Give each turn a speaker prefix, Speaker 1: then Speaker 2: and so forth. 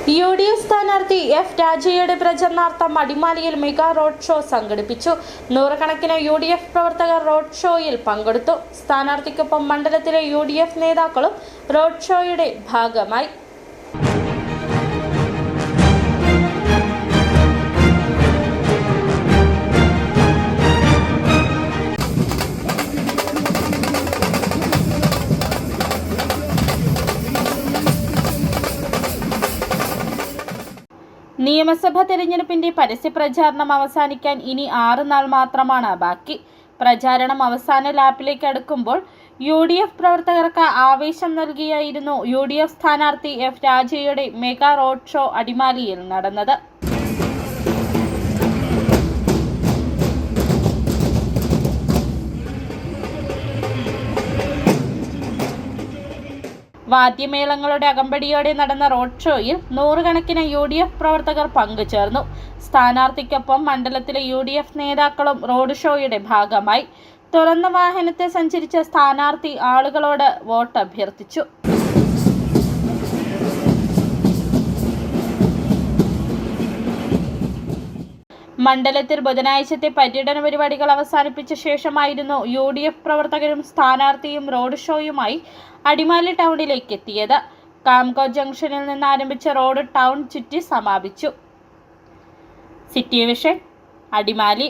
Speaker 1: UDF സ്ഥാനാർത്ഥി F രാജയുടെ പ്രചരണാർത്ഥം അടിമാലിയിൽ മെഗാ റോഡ് ഷോ സംഘടിപ്പിച്ചു. നൂറുകണക്കിന് UDF പ്രവർത്തകർ റോഡ് ഷോയിൽ പങ്കെടുത്തു. സ്ഥാനാർത്ഥിക്കൊപ്പം മണ്ഡലത്തിലെ UDF നേതാക്കളും റോഡ് ഷോയുടെ ഭാഗമായി. നിയമസഭാ തെരഞ്ഞെടുപ്പിന്റെ പരസ്യപ്രചാരണം അവസാനിക്കാൻ ഇനി 6 നാൾ മാത്രമാണ് ബാക്കി. പ്രചാരണം അവസാന ലാപ്പിലേക്ക് അടുക്കുമ്പോൾ UDF പ്രവർത്തകർക്ക് ആവേശം നൽകിയായിരുന്നു UDF സ്ഥാനാർത്ഥി F രാജയുടെ മെഗാ റോഡ് ഷോ അടിമാലിയിൽ നടന്നത്. വാദ്യമേളങ്ങളുടെ അകമ്പടിയോടെ നടന്ന റോഡ് ഷോയിൽ നൂറുകണക്കിന് UDF പ്രവർത്തകർ പങ്കുചേർന്നു. സ്ഥാനാർത്ഥിക്കൊപ്പം മണ്ഡലത്തിലെ UDF നേതാക്കളും റോഡ് ഷോയുടെ ഭാഗമായി. തുറന്ന വാഹനത്തിൽ സഞ്ചരിച്ച സ്ഥാനാർത്ഥി ആളുകളോട് വോട്ട് അഭ്യർത്ഥിച്ചു. മണ്ഡലത്തിൽ ബുധനാഴ്ചത്തെ പര്യടന പരിപാടികൾ അവസാനിപ്പിച്ച ശേഷമായിരുന്നു UDF പ്രവർത്തകരും സ്ഥാനാർത്ഥിയും റോഡ് ഷോയുമായി അടിമാലി ടൗണിലേക്ക് എത്തിയത്. കാംകോ ജംഗ്ഷനിൽ നിന്ന് ആരംഭിച്ച റോഡ് ടൗൺ ചുറ്റി സമാപിച്ചു. City vision, Adimali.